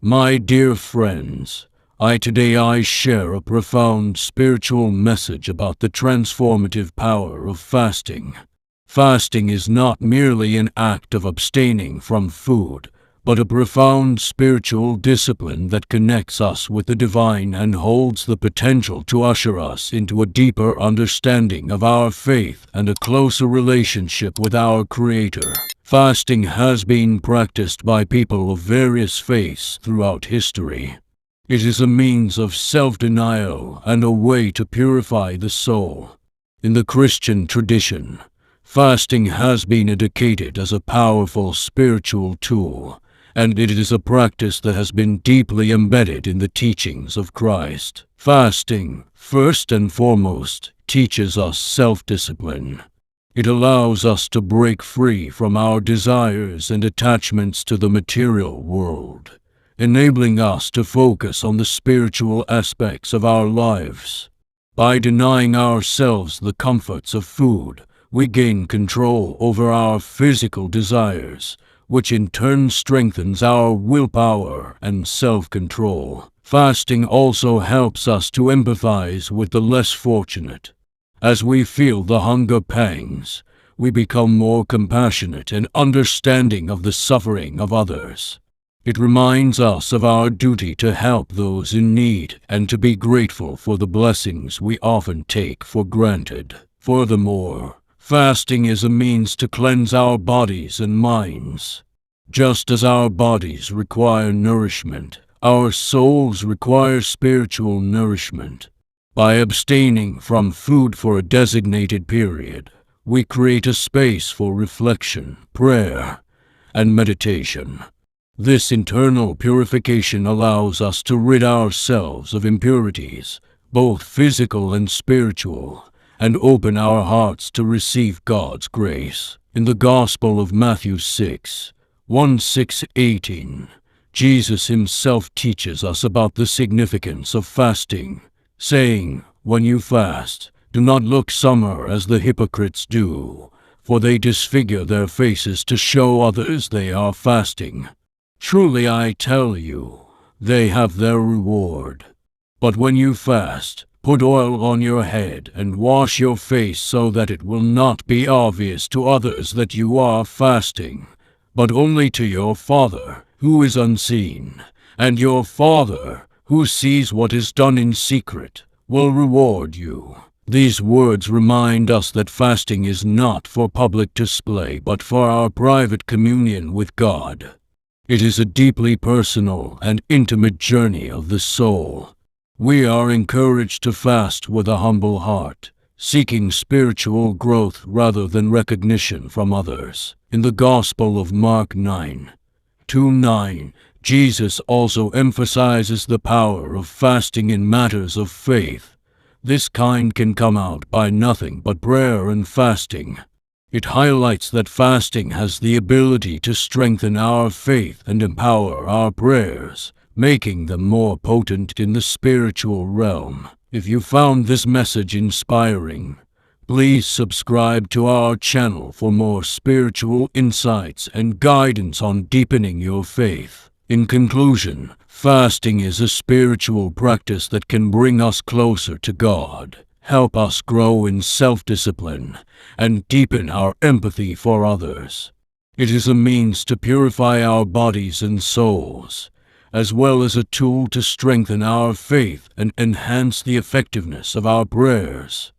My dear friends, today I share a profound spiritual message about the transformative power of fasting. Fasting is not merely an act of abstaining from food, but a profound spiritual discipline that connects us with the divine and holds the potential to usher us into a deeper understanding of our faith and a closer relationship with our Creator. Fasting has been practiced by people of various faiths throughout history. It is a means of self-denial and a way to purify the soul. In the Christian tradition, fasting has been indicated as a powerful spiritual tool, and it is a practice that has been deeply embedded in the teachings of Christ. Fasting, first and foremost, teaches us self-discipline. It allows us to break free from our desires and attachments to the material world, enabling us to focus on the spiritual aspects of our lives. By denying ourselves the comforts of food, we gain control over our physical desires, which in turn strengthens our willpower and self-control. Fasting also helps us to empathize with the less fortunate. As we feel the hunger pangs, we become more compassionate and understanding of the suffering of others. It reminds us of our duty to help those in need and to be grateful for the blessings we often take for granted. Furthermore, fasting is a means to cleanse our bodies and minds. Just as our bodies require nourishment, our souls require spiritual nourishment. By abstaining from food for a designated period, we create a space for reflection, prayer, and meditation. This internal purification allows us to rid ourselves of impurities, both physical and spiritual, and open our hearts to receive God's grace. In the Gospel of Matthew 6:18, Jesus himself teaches us about the significance of fasting, saying, "When you fast, do not look sour as the hypocrites do, for they disfigure their faces to show others they are fasting. Truly I tell you, they have their reward. But when you fast, put oil on your head and wash your face so that it will not be obvious to others that you are fasting, but only to your Father who is unseen, and your Father who sees what is done in secret will reward you." These words remind us that fasting is not for public display but for our private communion with God. It is a deeply personal and intimate journey of the soul. We are encouraged to fast with a humble heart, seeking spiritual growth rather than recognition from others. In the Gospel of Mark 9:2-9, Jesus also emphasizes the power of fasting in matters of faith. This kind can come out by nothing but prayer and fasting. It highlights that fasting has the ability to strengthen our faith and empower our prayers, making them more potent in the spiritual realm. If you found this message inspiring, please subscribe to our channel for more spiritual insights and guidance on deepening your faith. In conclusion, fasting is a spiritual practice that can bring us closer to God, help us grow in self-discipline, and deepen our empathy for others. It is a means to purify our bodies and souls, as well as a tool to strengthen our faith and enhance the effectiveness of our prayers.